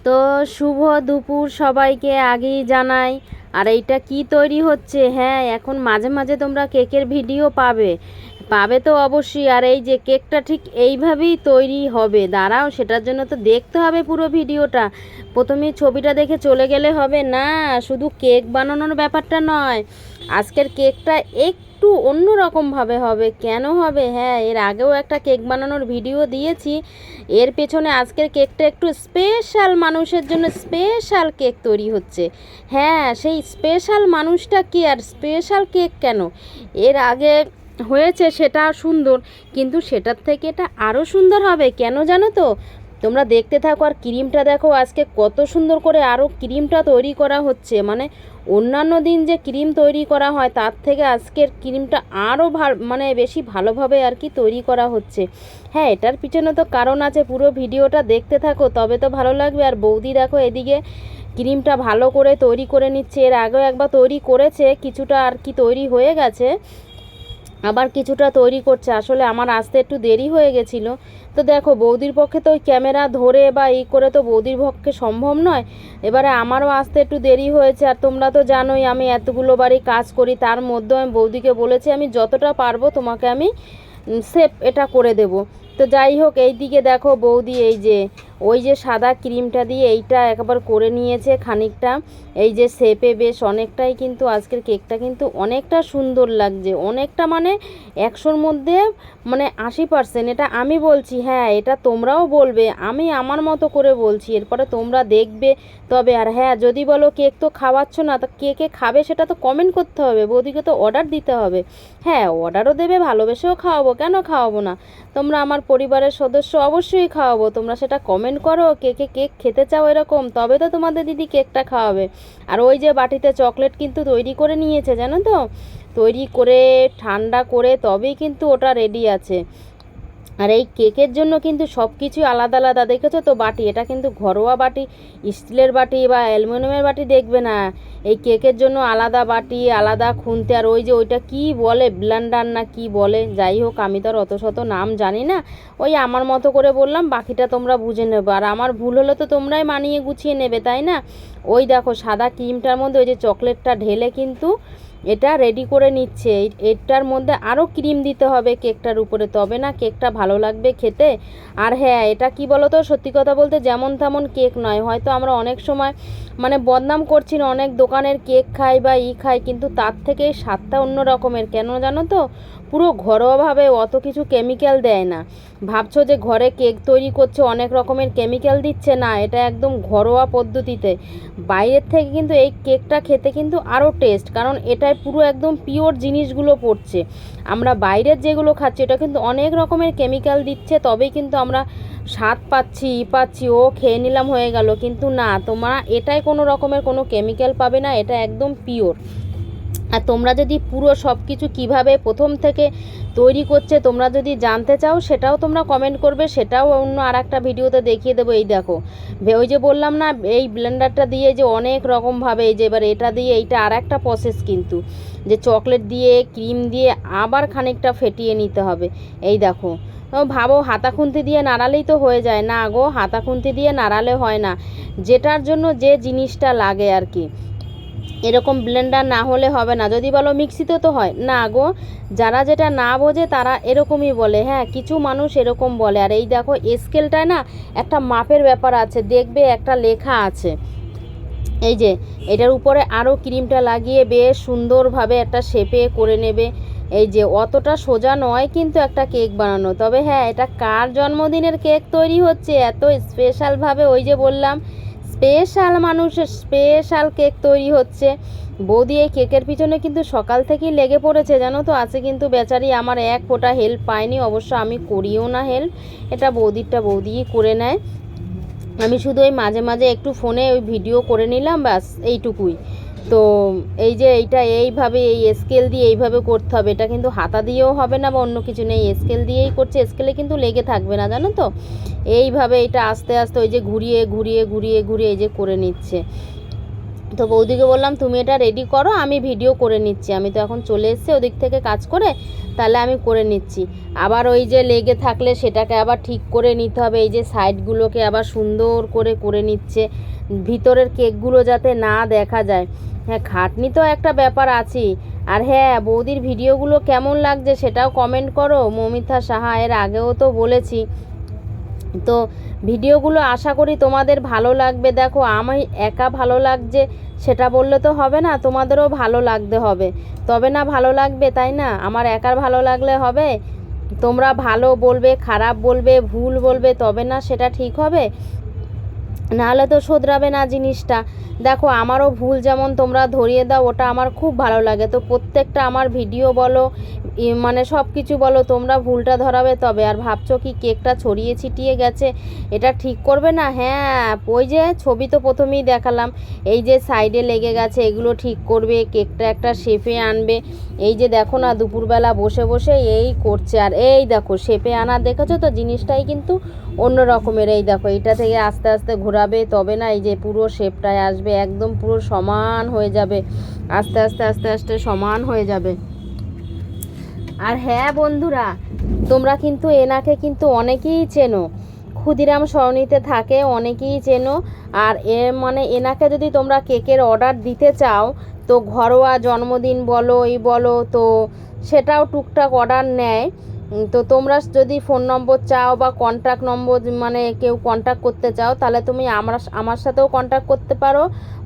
তো শুভ দুপুর সবাইকে আগেই জানাই। আর এইটা কি তৈরি হচ্ছে, হ্যাঁ এখন মাঝে মাঝে তোমরা কেকের ভিডিও পাবে পাবে তো অবশ্যই। আর এই যে কেকটা ঠিক এইভাবেই তৈরি হবে, দাঁড়াও সেটার জন্য তো দেখতে হবে পুরো ভিডিওটা। প্রথমেই ছবিটা দেখে চলে গেলে হবে না, শুধু কেক বানানোর ব্যাপারটা নয়। আজকের কেকটা একটু অন্য রকমভাবে হবে। কেন হবে, হ্যাঁ এর আগেও একটা কেক বানানোর ভিডিও দিয়েছি। এর পেছনে আজকের কেকটা একটু স্পেশাল, মানুষের জন্য স্পেশাল কেক তৈরি হচ্ছে। হ্যাঁ সেই স্পেশাল মানুষটা কি আর স্পেশাল কেক কেন, এর আগে হয়েছে সেটা সুন্দর, কিন্তু সেটার থেকে এটা আরও সুন্দর হবে। কেন জানো তো, তোমরা দেখতে থাকো। আর ক্রিমটা দেখো আজকে কত সুন্দর করে আরও ক্রিমটা তৈরি করা হচ্ছে। মানে অন্যান্য দিন যে ক্রিম তৈরি করা হয় তার থেকে আজকের ক্রিমটা আরও মানে বেশি ভালোভাবে আর কি তৈরি করা হচ্ছে। হ্যাঁ এটার পিছনে তো কারণ আছে, পুরো ভিডিওটা দেখতে থাকো তবে তো ভালো লাগবে। আর বৌদি দেখো এদিকে ক্রিমটা ভালো করে তৈরি করে নিচ্ছে। এর আগেও একবার তৈরি করেছে, কিছুটা আর কি তৈরি হয়ে গেছে, আবার কিছুটা তৈরি করছে। আসলে আমার আসতে একটু দেরি হয়ে গেছিলো। তো দেখো বৌদির পক্ষে তো ওই ক্যামেরা ধরে বা এই করে তো বৌদির পক্ষে সম্ভব নয়। এবারে আমারও আসতে একটু দেরি হয়েছে। আর তোমরা তো জানোই আমি এতগুলো বাড়ি কাজ করি, তার মধ্যে আমি বৌদিকে বলেছি আমি যতটা পারবো তোমাকে আমি সেভ এটা করে দেব। তো যাই হোক, এই দিকে দেখো বৌদি এই যে ওই যে সাদা ক্রিমটা দিয়ে এইটা একবার করে নিয়েছে খানিকটা, এই যে শেপে বেশ অনেকটাই, কিন্তু আজকের কেকটা কিন্তু অনেকটা সুন্দর লাগছে। অনেকটা মানে 100-র মধ্যে মানে 80%, এটা আমি বলছি, হ্যাঁ এটা তোমরাও বলবে, আমি আমার মতো করে বলছি, এরপরে তোমরা দেখবে তবে। আর হ্যাঁ যদি বলো কেক তো খাওয়াচ্ছ না, তা কে কে খাবে সেটা তো কমেন্ট করতে হবে, বৌদিকে তো অর্ডার দিতে হবে। হ্যাঁ অর্ডারও দেবে, ভালোবেসেও খাওয়াবো, কেন খাওয়াবো না। তোমরা আমার পরিবারের সদস্য, অবশ্যই খাওয়াবো। তোমরা সেটা কমেন্ট করো কে কে কেক খেতে চাও এরকম, তবে তো তোমাদের দিদি কেকটা খাওয়াবে। আর ওই যে বাটিতে চকলেট কিন্তু তৈরি করে নিয়েছে জানো তো, তৈরি করে ঠান্ডা করে তবেই কিন্তু ওটা রেডি আছে। আর এই কেকের জন্য কিন্তু সব কিছুই আলাদা আলাদা, দেখেছো তো বাটি, এটা কিন্তু ঘরোয়া বাটি, স্টিলের বাটি বা অ্যালুমিনিয়ামের বাটি দেখবে না। এই কেকের জন্য আলাদা বাটি, আলাদা খুন্তি, আর ওই যে ওইটা কি বলে ব্লেন্ডার না কি বলে, যাই হোক আমি তো আর অত শত নাম জানি না। ওই আমার মতো করে বললাম, বাকিটা তোমরা বুঝে নেবে। আর আমার ভুল হলে তো তোমরাই মানিয়ে গুছিয়ে নেবে, তাই না। ওই দেখো সাদা ক্রিমটার মধ্যে ওই যে চকলেটটা ঢেলে কিন্তু এটা রেডি করে নিচ্ছে। এটার মধ্যে আরও ক্রিম দিতে হবে কেকটার উপরে, তবে না কেকটা ভালো লাগবে খেতে। আর হ্যাঁ এটা কি বলো তো, সত্যি কথা বলতে যেমন তেমন কেক নয়। হয়তো আমরা অনেক সময় মানে বদনাম করছি না, অনেক দোকানের কেক খাই বা খাই, কিন্তু তার থেকে এই স্বাদটা অন্য রকমের। কেন জানো তো, পুরো ঘরোয়াভাবে, অত কিছু কেমিক্যাল দেয় না। ভাবছো যে ঘরে কেক তৈরি করছে অনেক রকমের কেমিক্যাল দিচ্ছে, না এটা একদম ঘরোয়া পদ্ধতিতে। বাইরের থেকে কিন্তু এই কেকটা খেতে কিন্তু আরও টেস্ট, কারণ এটায় পুরো একদম পিওর জিনিসগুলো পড়ছে। আমরা বাইরের যেগুলো খাচ্ছি এটা কিন্তু অনেক রকমের কেমিক্যাল দিচ্ছে, তবেই কিন্তু আমরা স্বাদ পাচ্ছি ও খেয়ে নিলাম হয়ে গেল। কিন্তু না, তোমরা এটায় কোনো রকমের কোনো কেমিক্যাল পাবে না, এটা একদম পিওর। আর তোমরা যদি পুরো সব কিছু কীভাবে প্রথম থেকে তৈরি করছে তোমরা যদি জানতে চাও, সেটাও তোমরা কমেন্ট করবে, সেটাও অন্য আর একটা ভিডিওতে দেখিয়ে দেবো। এই দেখো ওই যে বললাম না, এই ব্লেন্ডারটা দিয়ে যে অনেক রকমভাবে, এই যে এবার এটা দিয়ে, এইটা আর একটা প্রসেস কিন্তু, যে চকলেট দিয়ে ক্রিম দিয়ে আবার খানিকটা ফেটিয়ে নিতে হবে। এই দেখো ভাবো হাতা খুন্তি দিয়ে নাড়ালেই তো হয়ে যায়, না গো হাতা খুন্তি দিয়ে নাড়ালে হয় না, যেটার জন্য যে জিনিসটা লাগে আর কি, এরকম ব্লেন্ডার না হলে হবে না। যদি বলো মিক্সিতে তো হয় না গো, যারা যেটা না বোঝে তারা এরকমই বলে, হ্যাঁ কিছু মানুষ এরকম বলে। আর এই দেখো স্কেলটায় না একটা মাপের ব্যাপার আছে, দেখবে একটা লেখা আছে, এই যে এটার উপরে আরও ক্রিমটা লাগিয়ে বেশ সুন্দরভাবে একটা শেপে করে নেবে। এই যে অতটা সোজা নয় কিন্তু একটা কেক বানানো, তবে হ্যাঁ এটা কার জন্মদিনের কেক তৈরি হচ্ছে এত স্পেশালভাবে, ওই যে বললাম স্পেশাল মানুষের স্পেশাল কেক তৈরি হচ্ছে। বৌদি এই কেকের পিছনে কিন্তু সকাল থেকেই লেগে পড়েছে জানো তো। আছে কিন্তু বেচারি আমার এক ফোঁটা হেল্প পায়নি, অবশ্য আমি করিও না হেল্প, এটা বৌদিরটা বৌদিই করে নেয়। আমি শুধু ওই মাঝে মাঝে একটু ফোনে ওই ভিডিও করে নিলাম, ব্যাস এইটুকুই। তো এই যে এইটা এইভাবে এই স্কেল দিয়ে এইভাবে করতে হবে, এটা কিন্তু হাতা দিয়েও হবে না বা অন্য কিছু নেই, স্কেল দিয়েই করছে। স্কেলে কিন্তু লেগে থাকবে না জানো তো। এইভাবে এটা আস্তে আস্তে ওই যে ঘুরিয়ে ঘুরিয়ে ঘুরিয়ে ঘুরিয়ে এই যে করে নিচ্ছে। তো বৌদিকে বললাম তুমি এটা রেডি করো, আমি ভিডিও করে নিচ্ছি, আমি তো এখন চলে এসেছি ওদিক থেকে কাজ করে, তাহলে আমি করে নিচ্ছি। আবার ওই যে লেগে থাকলে সেটাকে আবার ঠিক করে নিতে হবে, এই যে সাইডগুলোকে আবার সুন্দর করে করে নিচ্ছে, ভিতরের কেকগুলো যাতে না দেখা যায়। হ্যাঁ, খাটনি তো একটা ব্যাপার আছেই। আর হ্যাঁ, বৌদির ভিডিওগুলো কেমন লাগছে সেটাও কমেন্ট করো। মমিতা সাহা, এর আগেও তো বলেছি, তো ভিডিওগুলো আশা করি তোমাদের ভালো লাগবে। দেখো আমি একা ভালো লাগছে সেটা বললে তো হবে না, তোমাদেরও ভালো লাগতে হবে, তবে না ভালো লাগবে, তাই না? আমার একার ভালো লাগলে হবে? তোমরা ভালো বলবে, খারাপ বলবে, ভুল বলবে, তবে না সেটা ঠিক হবে, নাহলে তো শোধরাবে না জিনিসটা। দেখো আমারও ভুল যেমন তোমরা ধরিয়ে দাও, ওটা আমার খুব ভালো লাগে। তো প্রত্যেকটা আমার ভিডিও বলো, মানে সব কিছু বলো, তোমরা ভুলটা ধরাবে তবে। আর ভাবছো কি কেকটা ছড়িয়ে ছিটিয়ে গেছে, এটা ঠিক করবে না? হ্যাঁ, ওই যে ছবি তো প্রথমেই দেখালাম, এই যে সাইডে লেগে গেছে এগুলো ঠিক করবে, কেকটা একটা শেপে আনবে। এই যে দেখো না, দুপুরবেলা বসে বসে এই করছে, আর এই দেখো শেপে আনা, দেখেছো তো জিনিসটাই কিন্তু অন্য রকমের। এই দেখো এইটা থেকে আস্তে আস্তে ঘোরাবে, তবে না এই যে পুরো শেপটায় আসবে, একদম পুরো সমান হয়ে যাবে, আস্তে আস্তে আস্তে আস্তে সমান হয়ে যাবে। আর হ্যাঁ বন্ধুরা, তোমরা কিন্তু এনাকে কিন্তু অনেকেই চেনো, ক্ষুদিরাম সরণিতে থাকে, অনেকেই চেনো। আর মানে এনাকে যদি তোমরা কেকের অর্ডার দিতে চাও, তো ঘরোয়া জন্মদিন বলো, এই বলো, তো সেটাও টুকটাক অর্ডার নেয়। তো তোমরা যদি ফোন নম্বর চাও বা কন্ট্যাক্ট নম্বর, মানে কেউ কন্ট্যাক্ট করতে চাও, তাহলে তুমি আমার সাথেও কন্ট্যাক্ট করতে পারো,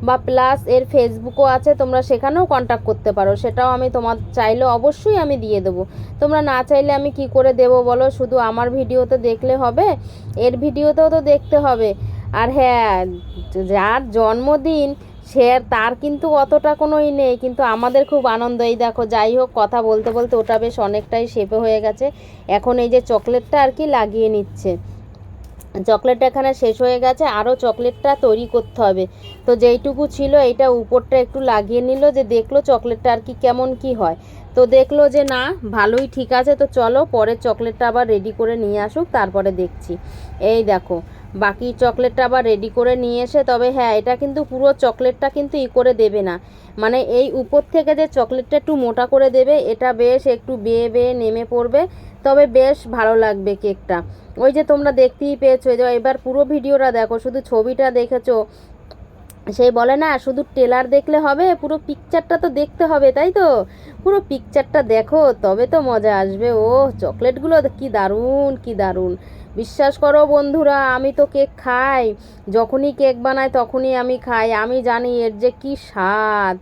বা প্লাস এর ফেসবুকও আছে, তোমরা সেখানেও কন্ট্যাক্ট করতে পারো, সেটাও আমি তোমার চাইলে অবশ্যই আমি দিয়ে দেবো। তোমরা না চাইলে আমি কি করে দেবো বলো? শুধু আমার ভিডিওতে দেখলে হবে? এর ভিডিওতেও তো দেখতে হবে। আর হ্যাঁ, যার জন্মদিন সে তার কিন্তু অতটা কোনোই নেই, কিন্তু আমাদের খুব আনন্দ। এই দেখো, যাই হোক, কথা বলতে বলতে ওটা বেশ অনেকটাই শেপে হয়ে গেছে। এখন এই যে চকলেটটা আর কি লাগিয়ে নিচ্ছে, চকলেটটা এখানে শেষ হয়ে গেছে, আরও চকলেটটা তৈরি করতে হবে। তো যেইটুকু ছিল এইটা উপরটা একটু লাগিয়ে নিল, যে দেখলো চকলেটটা আর কি কেমন কি হয়। তো দেখলো যে না, ভালোই ঠিক আছে, তো চলো পরের চকলেটটা আবার রেডি করে নিয়ে আসুক, তারপরে দেখছি। এই দেখো, বাকি চকলেটটা আবার রেডি করে নিয়ে এসে, তবে হ্যাঁ, এটা কিন্তু পুরো চকলেটটা কিন্তু করে দেবে না, মানে এই উপর থেকে যে চকলেটটা একটু মোটা করে দেবে, এটা বেশ একটু বেয়ে বেয়ে নেমে পড়বে, তবে বেশ ভালো লাগবে কেকটা। ওই যে তোমরা দেখতেই পেয়েছো, যে এবার পুরো ভিডিওটা দেখো, শুধু ছবিটা দেখেছো, সেই বলে না শুধু ট্রেলার দেখলে হবে, পুরো পিকচারটা তো দেখতে হবে, তাই তো? পুরো পিকচারটা দেখো, তবে তো মজা আসবে। ও চকলেটগুলো কি দারুণ, কি দারুণ! বিশ্বাস করো বন্ধুরা, আমি তো কেক খাই, যখনই কেক বানাই তখনই আমি খাই, আমি জানি এর যে কি স্বাদ,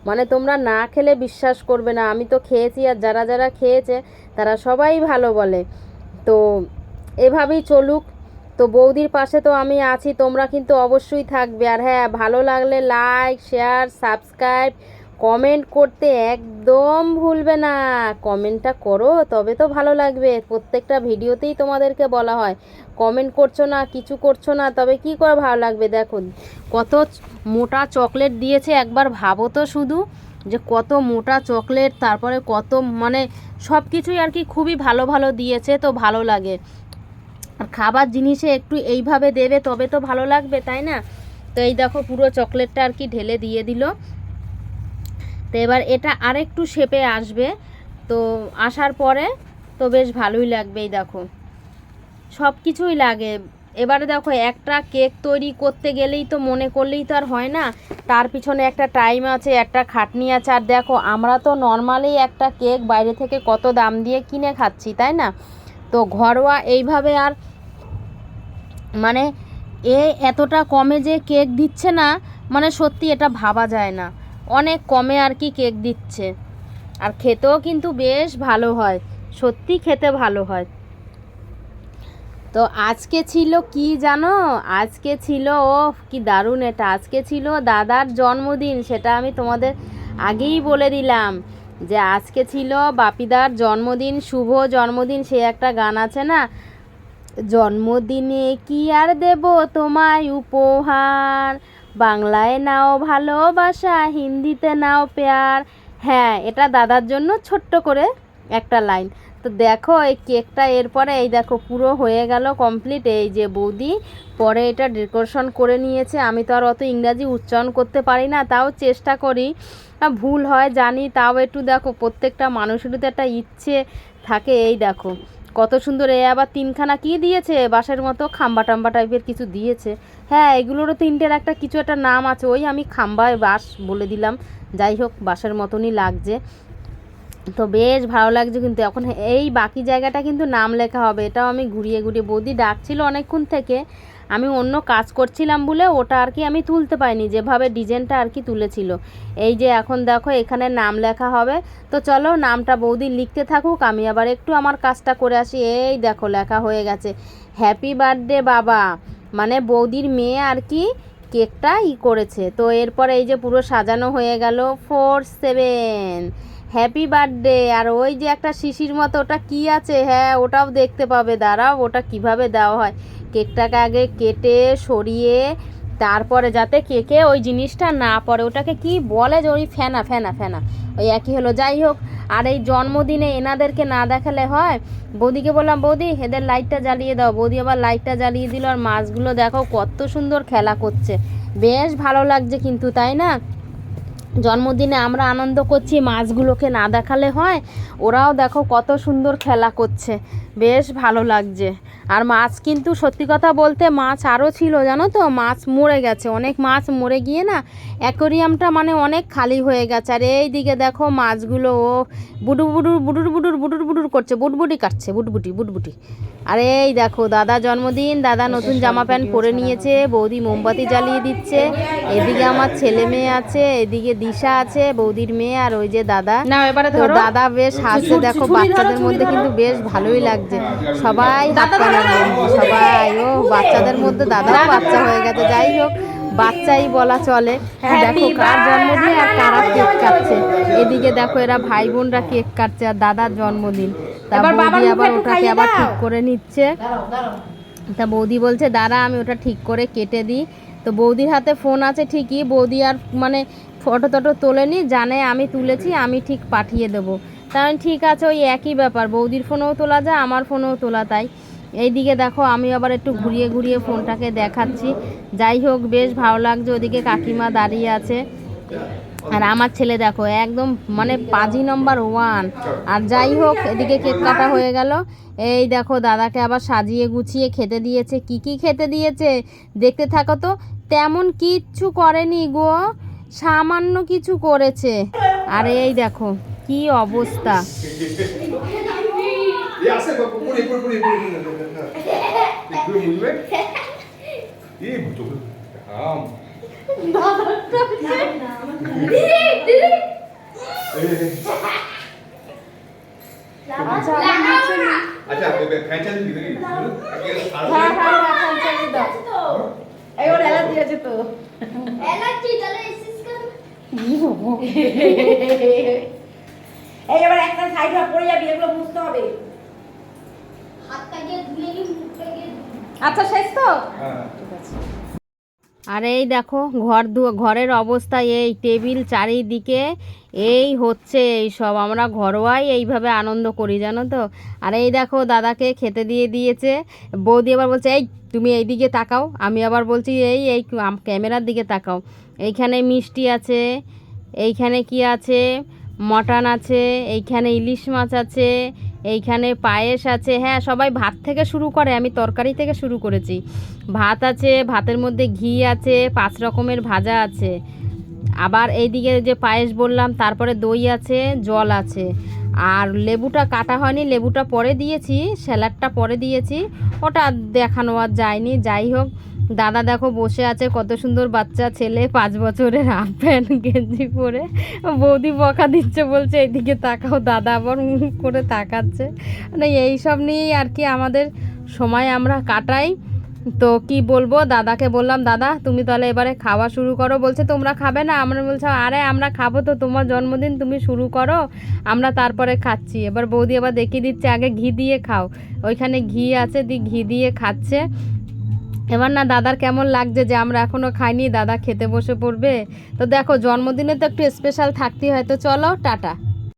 মানে তোমরা না খেলে বিশ্বাস করবে না। আমি তো খেয়েছি, আর যারা যারা খেয়েছে তারা সবাই ভালো বলে। তো এভাবেই চলুক। তো বৌদির পাশে তো আমি আছি, তোমরা কিন্তু অবশ্যই থাকবে। আর হ্যাঁ, ভালো লাগলে লাইক, শেয়ার, সাবস্ক্রাইব, কমেন্ট করতে একদম ভুলবে না। কমেন্টটা করো, তবে তো ভালো লাগবে। প্রত্যেকটা ভিডিওতেই তোমাদেরকে বলা হয়, কমেন্ট করছো না, কিছু করছো না, তবে কি করে ভালো লাগবে? দেখো কত মোটা চকলেট দিয়েছে, একবার ভাবো তো শুধু, যে কত মোটা চকলেট, তারপরে কত মানে সব কিছুই আর কি খুবই ভালো ভালো দিয়েছে, তো ভালো লাগে। আর খাবার জিনিসে একটু এইভাবে দেবে, তবে তো ভালো লাগবে, তাই না? তো এই দেখো, পুরো চকলেটটা আর কি ঢেলে দিয়ে দিল। তো এবার এটা আরেকটু শেপে আসবে, তো আসার পরে তো বেশ ভালোই লাগবে। এই দেখো, সব কিছুই লাগে। এবারে দেখো, একটা কেক তৈরি করতে গেলেই তো, মনে করলেই তো আর হয় না, তার পিছনে একটা টাইম আছে, একটা খাটনি আছে। আর দেখো, আমরা তো নর্মালি একটা কেক বাইরে থেকে কত দাম দিয়ে কিনে খাচ্ছি, তাই না? তো ঘরোয়া এইভাবে আর মানে এতটা কমে যে কেক দিচ্ছে না, মানে সত্যি এটা ভাবা যায় না, অনেক কমে আর কি কেক দিচ্ছে। আর খেতেও কিন্তু বেশ ভালো হয়, সত্যি খেতে ভালো হয়। তো আজকে ছিল কি জানো, আজকে ছিল, ও কি দারুণ, এটা আজকে ছিল দাদার জন্মদিন, সেটা আমি তোমাদের আগেই বলে দিলাম, যে আজকে ছিল বাপিদার জন্মদিন, শুভ জন্মদিন, সে একটা গান আছে না, জন্মদিনে কি আর দেব তোমায় উপহার, বাংলায় নাও ভালোবাসা, হিন্দিতে নাও প্যার। হ্যাঁ, এটা দাদার জন্য ছোট্ট করে একটা লাইন। তো তো দেখো এই কেকটা এরপরে এই দেখো পুরো হয়ে গেল কমপ্লিট। এই যে বৌদি পরে এটা ডেকোরেশন করে নিয়েছে। আমি তো আর অত ইংরাজি উচ্চারণ করতে পারি না, তাও চেষ্টা করি, ভুল হয় জানি, তাও একটু দেখো প্রত্যেকটা মানুষেরই তো একটা ইচ্ছে থাকে। এই দেখো কত সুন্দর। এ আবার তিনখানা কি দিয়েছে বাঁশের মতো খাম্বা টাম্বা টাইপের কিছু দিয়েছে। হ্যাঁ এগুলোরও তিনটের একটা কিছু একটা নাম আছে, ওই আমি খাম্বায় বাঁশ বলে দিলাম। যাই হোক বাঁশের মতনই লাগছে, তো বেশ ভালো লাগছে। কিন্তু এখন এই বাকি জায়গাটা কিন্তু নাম লেখা হবে, এটাও আমি ঘুরিয়ে ঘুরিয়ে, বৌদি ডাকছিল অনেকক্ষণ থেকে, আমি অন্য কাজ করছিলাম বলে ওটা আর কি আমি তুলতে পারিনি, যেভাবে ডিজাইনটা আর কি তুলেছিল। এই যে এখন দেখো এখানে নাম লেখা হবে। তো চলো নামটা বৌদি লিখতে থাকুক, আমি আবার একটু আমার কাজটা করে আসি। এই দেখো লেখা হয়ে গেছে হ্যাপি বার্থডে বাবা, মানে বৌদির মেয়ে আর কি কেকটা করেছে। তো এরপরে এই যে পুরো সাজানো হয়ে গেল 4-7 হ্যাপি বার্থডে। আর ওই যে একটা শিশির মতো ওটা কি আছে, হ্যাঁ ওটাও দেখতে পাবে, দাঁড়াও ওটা কিভাবে দেওয়া হয়। কেকটাকে আগে কেটে সরিয়ে তারপরে যাতে কেকে ওই জিনিসটা না পড়ে, ওটাকে কি বলে যে ওই ফেনা ফেনা ফেনা, ওই একই হলো। যাই হোক, আর এই জন্মদিনে এনাদেরকে না দেখালে হয়। বৌদিকে বললাম বৌদি এদের লাইটটা জ্বালিয়ে দাও, বৌদি আবার লাইটটা জ্বালিয়ে দিল। আর মাছগুলো দেখো কত সুন্দর খেলা করছে, বেশ ভালো লাগছে কিন্তু, তাই না? জন্মদিনে আমরা আনন্দ করছি, মাছগুলোকে না দেখালে হয়? ওরাও দেখো কত সুন্দর খেলা করছে, বেশ ভালো লাগছে। আর মাছ কিন্তু সত্যি কথা বলতে মাছ আরও ছিল জানো তো, মাছ মরে গেছে, অনেক মাছ মরে গিয়ে না অ্যাকোরিয়ামটা মানে অনেক খালি হয়ে গেছে। আর এই দিকে দেখো মাছগুলো ও বুডুর বুডুর বুডুর বুডুর বুডুর বুডুর করছে, বুটবুটি কাটছে, বুটবুটি বুটবুটি। আর এই দেখো দাদা জন্মদিন, দাদা নতুন জামা প্যান্ট পরে নিয়েছে, বৌদি মোমবাতি জ্বালিয়ে দিচ্ছে। এদিকে আমার ছেলে মেয়ে আছে, এদিকে দিশা আছে বৌদির মেয়ে, আর ওই যে দাদা। তো দাদা বেশ হাসছে, দেখো বাচ্চাদের মধ্যে কিন্তু বেশ ভালোই লাগছে, সবাই হাত পানাচ্ছে, সবাই। ও বাচ্চাদের মধ্যে দাদাও বাচ্চা হয়ে গেছে, যাই হোক বাচ্চাই বলা চলে। দেখো কার জন্মদিন আর কারা কেক কাটছে। এদিকে দেখো এরা ভাই বোনরা কেক কাটছে, আর দাদার জন্মদিন। তা বৌদি আবার ওটাকে আবার ঠিক করে নিচ্ছে। তা বৌদি বলছে দাঁড়া আমি ওটা ঠিক করে কেটে দিই। তো বৌদির হাতে ফোন আছে ঠিকই, বৌদি আর মানে ফটো টটো তোলেনি, জানে আমি তুলেছি, আমি ঠিক পাঠিয়ে দেবো। কারণ ঠিক আছে ওই একই ব্যাপার, বৌদির ফোনেও তোলা যায় আমার ফোনেও তোলা, তাই। এইদিকে দেখো আমি আবার একটু ঘুরিয়ে ঘুরিয়ে ফোনটাকে দেখাচ্ছি। যাই হোক বেশ ভালো লাগছে। ওদিকে কাকিমা দাঁড়িয়ে আছে, আর আমার ছেলে দেখো একদম মানে পাজি নম্বর 1। আর যাই হোক এদিকে কেক কাটা হয়ে গেল। এই দেখো দাদাকে আবার সাজিয়ে গুছিয়ে খেতে দিয়েছে। কি কি খেতে দিয়েছে দেখতে থাকো তো। তেমন কিচ্ছু করেনি গো, সামান্য কিছু করেছে। আর এই দেখো কি অবস্থা। আচ্ছা শেষ তো। আর এই দেখো ঘরের অবস্থা, এই টেবিল চারিদিকে এই হচ্ছে, এই সব আমরা ঘরোয়াই এইভাবে আনন্দ করি জানো তো। আর এই দেখো দাদাকে খেতে দিয়ে দিয়েছে। বৌদি আবার বলছে এই তুমি এই দিকে তাকাও, আমি আবার বলছি এই এই ক্যামেরার দিকে তাকাও। এইখানে মিষ্টি আছে, এইখানে কি আছে মটন আছে, এইখানে ইলিশ মাছ আছে, এইখানে পায়েস আছে। হ্যাঁ সবাই ভাত থেকে শুরু করে, আমি তরকারি থেকে শুরু করেছি। ভাত আছে, ভাতের মধ্যে ঘি আছে, 5 রকমের ভাজা আছে। আবার এইদিকে যে পায়েস বললাম, তারপরে দই আছে, জল আছে। আর লেবুটা কাটা হয়নি, লেবুটা পরে দিয়েছি, স্যালাডটা পরে দিয়েছি, ওটা দেখানো আর যায়নি। যাই হোক দাদা দেখো বসে আছে, কত সুন্দর বাচ্চা ছেলে, 5 বছরের, হাফ প্যান্ট গেঞ্জি পরে। বৌদি বকা দিচ্ছে, বলছে এইদিকে তাকাও, দাদা আবার মুখ করে তাকাচ্ছে। মানে এইসব নিয়েই আর কি আমাদের সময় আমরা কাটাই। তো কি বলবো, দাদাকে বললাম দাদা তুমি তাহলে এবারে খাওয়া শুরু করো। বলছে তোমরা খাবে না? আমরা বলছি আরে আমরা খাবো তো, তোমার জন্মদিন তুমি শুরু করো, আমরা তারপরে খাচ্ছি। এবার বৌদি আবার দেখিয়ে দিচ্ছে আগে ঘি দিয়ে খাও, ওইখানে ঘি আছে, ঘি দিয়ে খাচ্ছে। এবার না দাদার কেমন লাগছে যে আমরা এখনও খাইনি, দাদা খেতে বসে পড়বে। তো দেখো জন্মদিনে তো একটু স্পেশাল থাকতেই হয়। তো চলো টাটা।